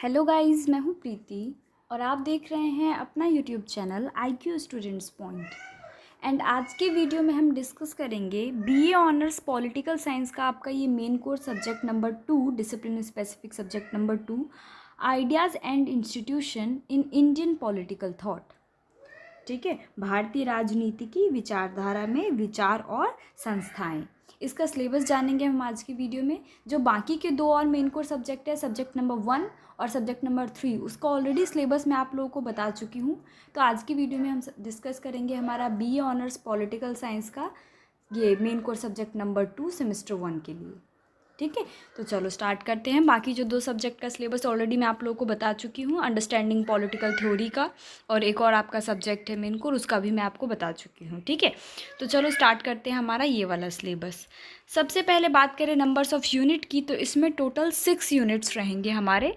Hello guys, मैं हूँ प्रीति और आप देख रहे हैं अपना YouTube channel IQ students point. And आज के वीडियो में हम डिस्कस करेंगे बीए ऑनर्स पॉलिटिकल साइंस का आपका ये main course subject number 2, discipline specific subject number 2, ideas and institution in Indian political thought. ठीक है, भारतीय राजनीति की विचारधारा में विचार और संस्थाएं। इसका सिलेबस जानेंगे हम आज की वीडियो में। जो बाकी के दो और मेन कोर्स सब्जेक्ट है, सब्जेक्ट नंबर 1 और सब्जेक्ट नंबर 3, उसका ऑलरेडी सिलेबस मैं आप लोगों को बता चुकी हूँ। तो आज की वीडियो में हम डिस्कस करेंगे हमारा बीए ऑनर्स पॉलिटिकल साइंस का ये main course subject number 2 semester 1 के लिए। ठीक है, तो चलो स्टार्ट करते हैं। बाकी जो दो सब्जेक्ट का सिलेबस ऑलरेडी मैं आप लोगों को बता चुकी हूँ, अंडरस्टैंडिंग पॉलिटिकल थ्योरी का, और एक और आपका सब्जेक्ट है मेन कोर्स, उसका भी मैं आपको बता चुकी हूँ। ठीक है, तो चलो स्टार्ट करते हैं हमारा ये वाला सिलेबस। सबसे पहले बात करें नंबर्स ऑफ यूनिट की, तो इसमें टोटल 6 यूनिट्स रहेंगे हमारे।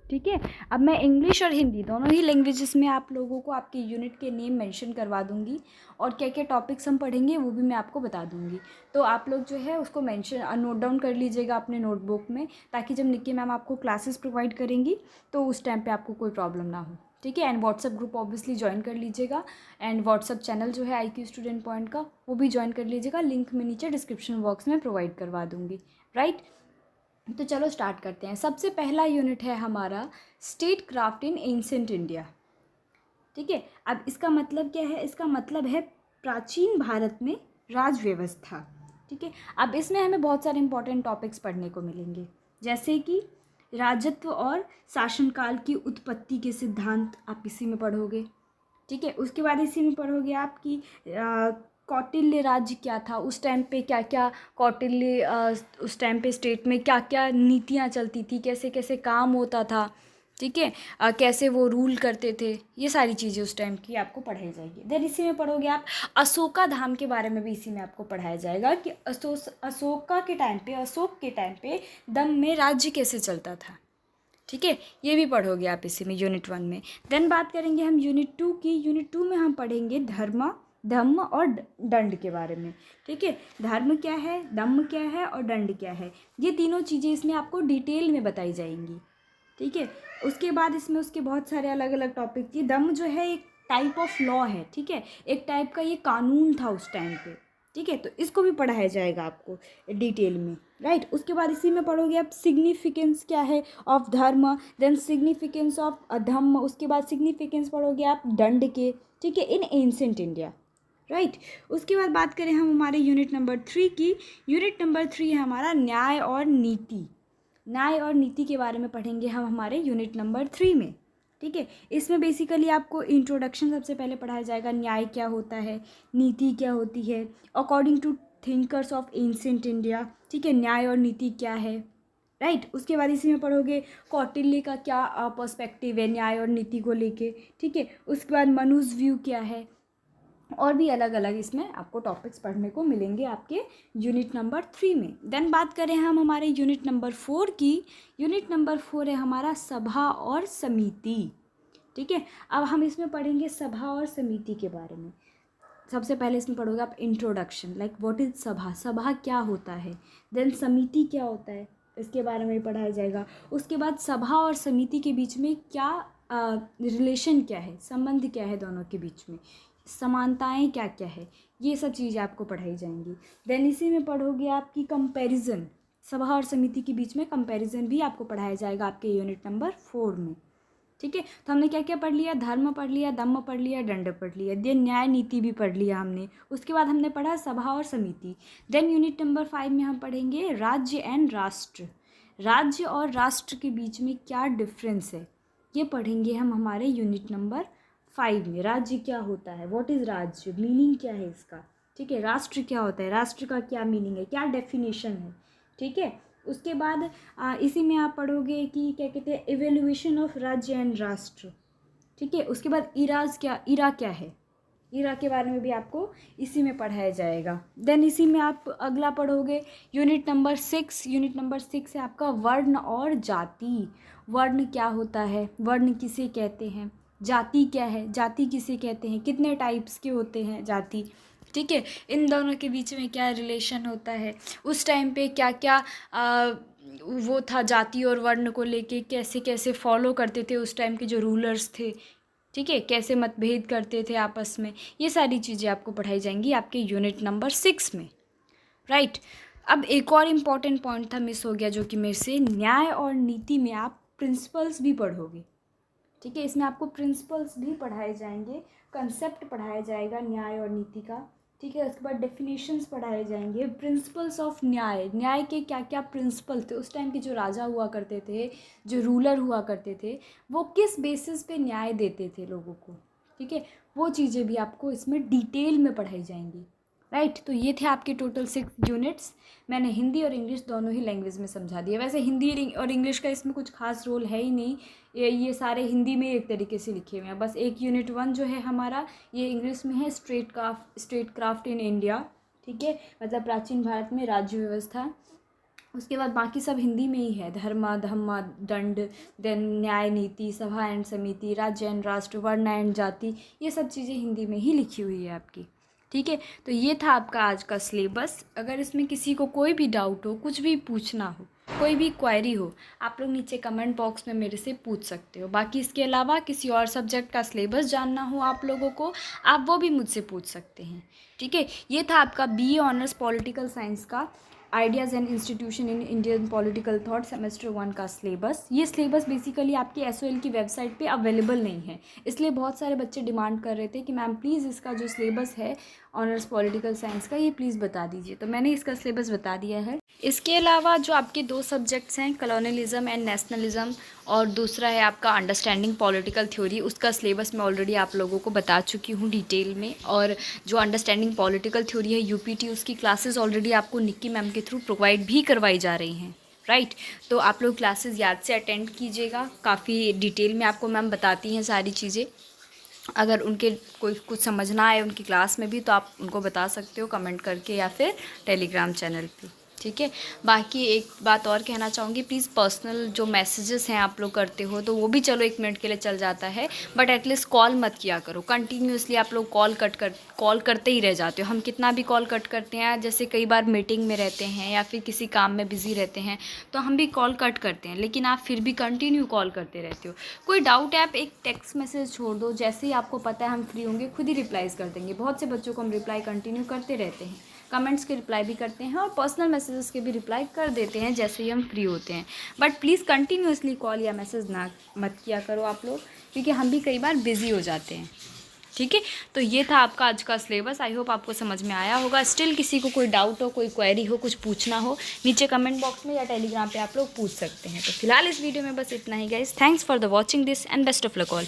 ठीक है, अब मैं इंग्लिश और हिंदी दोनों ही लैंग्वेजेस में आप लोगों को आपके यूनिट के नेम मेंशन करवा दूंगी, और क्या क्या टॉपिक्स हम पढ़ेंगे वो भी मैं आपको बता दूंगी। तो आप लोग जो है उसको मेंशन नोट डाउन कर लीजिएगा अपने नोटबुक में, ताकि जब निक्की मैम आपको क्लासेस प्रोवाइड करेंगी तो उस टाइम पे आपको कोई प्रॉब्लम ना हो। ठीक है, and WhatsApp group obviously join कर लीजिएगा, एंड व्हाट्सअप चैनल जो है IQ स्टूडेंट पॉइंट का वो भी ज्वाइन कर लीजिएगा। लिंक मैं नीचे डिस्क्रिप्शन बॉक्स में प्रोवाइड करवा दूँगी। राइट, तो चलो स्टार्ट करते हैं। सबसे पहला यूनिट है हमारा state craft in ancient India. ठीक है, अब इसका मतलब क्या है? इसका मतलब है प्राचीन भारत में राज व्यवस्था। ठीक है, अब इसमें हमें बहुत सारे इंपॉर्टेंट टॉपिक्स पढ़ने को मिलेंगे, जैसे कि राजत्व और शासनकाल की उत्पत्ति के सिद्धांत आप इसी में पढ़ोगे। ठीक है, उसके बाद इसी में पढ़ोगे आपकी कौटिल्य राज्य क्या था उस टाइम पे, क्या क्या कौटिल्य उस टाइम पे स्टेट में क्या क्या नीतियाँ चलती थी, कैसे कैसे काम होता था। ठीक है, कैसे वो रूल करते थे, ये सारी चीज़ें उस टाइम की आपको पढ़ाई जाएगी। देन इसी में पढ़ोगे आप अशोका धाम के बारे में भी इसी में आपको पढ़ाया जाएगा कि अशोका के टाइम पे, अशोक के टाइम पे दम में राज्य कैसे चलता था। ठीक है, ये भी पढ़ोगे आप इसी में यूनिट 1 में। देन बात करेंगे हम यूनिट 2 की। यूनिट 2 में हम पढ़ेंगे धम्म और दंड के बारे में। ठीक है, धर्म क्या है, धम्म क्या है और दंड क्या है, ये तीनों चीज़ें इसमें आपको डिटेल में बताई जाएंगी। ठीक है, उसके बाद इसमें उसके बहुत सारे अलग अलग टॉपिक थी। धम्म जो है एक टाइप ऑफ लॉ है। ठीक है, एक टाइप का ये कानून था उस टाइम पे। ठीक है, तो इसको भी पढ़ाया जाएगा आपको डिटेल में। राइट, उसके बाद इसी में पढ़ोगे आप सिग्निफिकेंस क्या है ऑफ धर्म, देन सिग्निफिकेंस ऑफ धम्म, उसके बाद सिग्निफिकेंस पढ़ोगे आप दंड के। ठीक है, इन एंशिएंट इंडिया। राइट, उसके बाद बात करें हम हमारे यूनिट नंबर 3 की। यूनिट नंबर 3 है हमारा न्याय और नीति। न्याय और नीति के बारे में पढ़ेंगे हम हमारे यूनिट नंबर 3 में। ठीक है, इसमें बेसिकली आपको इंट्रोडक्शन सबसे पहले पढ़ाया जाएगा, न्याय क्या होता है, नीति क्या होती है according to thinkers of ancient India. ठीक है, न्याय और नीति क्या है। राइट, उसके बाद इसी में पढ़ोगे कौटिल्य का क्या पर्सपेक्टिव है न्याय और नीति को लेके। ठीक है, उसके बाद मनुज व्यू क्या है, और भी अलग अलग इसमें आपको टॉपिक्स पढ़ने को मिलेंगे आपके यूनिट नंबर 3 में। देन बात करें हम हमारे यूनिट नंबर 4 की। यूनिट नंबर 4 है हमारा सभा और समिति। ठीक है, अब हम इसमें पढ़ेंगे सभा और समिति के बारे में। सबसे पहले इसमें पढ़ोगे आप इंट्रोडक्शन, लाइक व्हाट इज सभा, सभा क्या होता है। देन समिति क्या होता है, इसके बारे में पढ़ाया जाएगा। उसके बाद सभा और समिति के बीच में क्या रिलेशन क्या है, संबंध क्या है दोनों के बीच में, समानताएं क्या क्या है, ये सब चीज़ें आपको पढ़ाई जाएंगी। देन इसी में पढ़ोगे आपकी कंपैरिजन, सभा और समिति के बीच में कंपैरिजन भी आपको पढ़ाया जाएगा आपके यूनिट नंबर 4 में। ठीक है, तो हमने क्या क्या पढ़ लिया, धर्म पढ़ लिया, दम्म पढ़ लिया, दंड पढ़ लिया, देन न्याय नीति भी पढ़ लिया हमने। उसके बाद हमने पढ़ा सभा और समिति। देन यूनिट नंबर 5 में हम पढ़ेंगे राज्य एंड राष्ट्र। राज्य और राष्ट्र के बीच में क्या डिफरेंस है, ये पढ़ेंगे हम हमारे यूनिट नंबर 5 में। राज्य क्या होता है, व्हाट इज़ राज्य, मीनिंग क्या है इसका। ठीक है, राष्ट्र क्या होता है, राष्ट्र का क्या मीनिंग है, क्या डेफिनेशन है। ठीक है, उसके बाद इसी में आप पढ़ोगे कि क्या कहते हैं इवेल्युएशन ऑफ राज्य एंड राष्ट्र। ठीक है, उसके बाद इरा क्या है, इरा के बारे में भी आपको इसी में पढ़ाया जाएगा। देन इसी में आप अगला पढ़ोगे यूनिट नंबर 6। यूनिट नंबर 6 है आपका वर्ण और जाति। वर्ण क्या होता है, वर्ण किसे कहते हैं, जाति क्या है, जाति किसे कहते हैं, कितने टाइप्स के होते हैं जाति। ठीक है, इन दोनों के बीच में क्या रिलेशन होता है, उस टाइम पे क्या क्या वो था जाति और वर्ण को लेके, कैसे कैसे फॉलो करते थे उस टाइम के जो रूलर्स थे, ठीक है, कैसे मतभेद करते थे आपस में, ये सारी चीज़ें आपको पढ़ाई जाएंगी आपके यूनिट नंबर 6 में, राइट। अब एक और इम्पॉर्टेंट पॉइंट था, मिस हो गया, जो कि मेरे से, न्याय और नीति में आप प्रिंसिपल्स भी पढ़ोगे, ठीक है, इसमें आपको प्रिंसिपल्स भी पढ़ाए जाएंगे, कंसेप्ट पढ़ाया जाएगा न्याय और नीति का, ठीक है। उसके बाद डेफिनेशंस पढ़ाए जाएंगे, प्रिंसिपल्स ऑफ न्याय, न्याय के क्या क्या प्रिंसिपल थे, उस टाइम के जो राजा हुआ करते थे, जो रूलर हुआ करते थे, वो किस बेसिस पे न्याय देते थे लोगों को, ठीक है, वो चीज़ें भी आपको इसमें डिटेल में पढ़ाई जाएंगी, राइट। तो ये थे आपके टोटल 6 यूनिट्स। मैंने हिंदी और इंग्लिश दोनों ही लैंग्वेज में समझा दिया। वैसे हिंदी और इंग्लिश का इसमें कुछ खास रोल है ही नहीं, ये सारे हिंदी में एक तरीके से लिखे हुए हैं। बस एक यूनिट 1 जो है हमारा, ये इंग्लिश में है, स्टेट क्राफ्ट इन इंडिया, ठीक है, मतलब प्राचीन भारत में राज्य व्यवस्था। उसके बाद बाकी सब हिंदी में ही है, धर्म धम्म दंड, देन न्याय नीति, सभा एंड समिति, राज्य एंड राष्ट्र, वर्ण एंड जाति, ये सब चीज़ें हिंदी में ही लिखी हुई है आपकी, ठीक है। तो ये था आपका आज का सिलेबस। अगर इसमें किसी को कोई भी डाउट हो, कुछ भी पूछना हो, कोई भी क्वेरी हो, आप लोग नीचे कमेंट बॉक्स में मेरे से पूछ सकते हो। बाकी इसके अलावा किसी और सब्जेक्ट का सिलेबस जानना हो आप लोगों को, आप वो भी मुझसे पूछ सकते हैं, ठीक है। ये था आपका BA ऑनर्स पॉलिटिकल साइंस का ideas and institution in Indian political thought semester 1 का सिलेबस। ये सिलेबस बेसिकली आपकी SOL की वेबसाइट पे अवेलेबल नहीं है, इसलिए बहुत सारे बच्चे डिमांड कर रहे थे कि मैम प्लीज़ इसका जो सिलेबस है ऑनर्स पॉलिटिकल साइंस का, ये प्लीज़ बता दीजिए। तो मैंने इसका सिलेबस बता दिया है। इसके अलावा जो आपके 2 सब्जेक्ट्स हैं, कॉलोनियलिज्म एंड नेशनलिज्म, और दूसरा है आपका अंडरस्टैंडिंग पॉलिटिकल थ्योरी, उसका सिलेबस मैं ऑलरेडी आप लोगों को बता चुकी हूँ डिटेल में। और जो अंडरस्टैंडिंग पॉलिटिकल थ्योरी है UPT, उसकी क्लासेस ऑलरेडी आपको निक्की मैम के थ्रू प्रोवाइड भी करवाई जा रही हैं, राइट। तो आप लोग क्लासेस याद से अटेंड कीजिएगा, काफ़ी डिटेल में आपको मैम बताती हैं सारी चीज़ें। अगर उनके कोई कुछ समझना आए उनकी क्लास में भी, तो आप उनको बता सकते हो कमेंट करके या फिर टेलीग्राम चैनल पे, ठीक है। बाकी एक बात और कहना चाहूँगी, प्लीज़ पर्सनल जो मैसेजेस हैं आप लोग करते हो, तो वो भी चलो 1 मिनट के लिए चल जाता है, बट एटलीस्ट कॉल मत किया करो कंटिन्यूसली। आप लोग कॉल करते ही रह जाते हो। हम कितना भी कॉल कट करते हैं, जैसे कई बार मीटिंग में रहते हैं या फिर किसी काम में बिज़ी रहते हैं, तो हम भी कॉल कट करते हैं, लेकिन आप फिर भी कंटिन्यू कॉल करते रहते हो। कोई डाउट है, आप एक टेक्स्ट मैसेज छोड़ दो, जैसे ही आपको पता है हम फ्री होंगे खुद ही रिप्लाईज कर देंगे। बहुत से बच्चों को हम रिप्लाई कंटिन्यू करते रहते हैं, कमेंट्स के रिप्लाई भी करते हैं और पर्सनल मैसेजेस के भी रिप्लाई कर देते हैं जैसे ही हम फ्री होते हैं। बट प्लीज़ कंटिन्यूसली कॉल या मैसेज ना मत किया करो आप लोग, क्योंकि हम भी कई बार बिज़ी हो जाते हैं, ठीक है। तो ये था आपका आज का सिलेबस। आई होप आपको समझ में आया होगा। स्टिल किसी को कोई डाउट हो, कोई क्वेरी हो, कुछ पूछना हो, नीचे कमेंट बॉक्स में या टेलीग्राम पे आप लोग पूछ सकते हैं। तो फिलहाल इस वीडियो में बस इतना ही guys. Thanks for the watching this and best of luck all.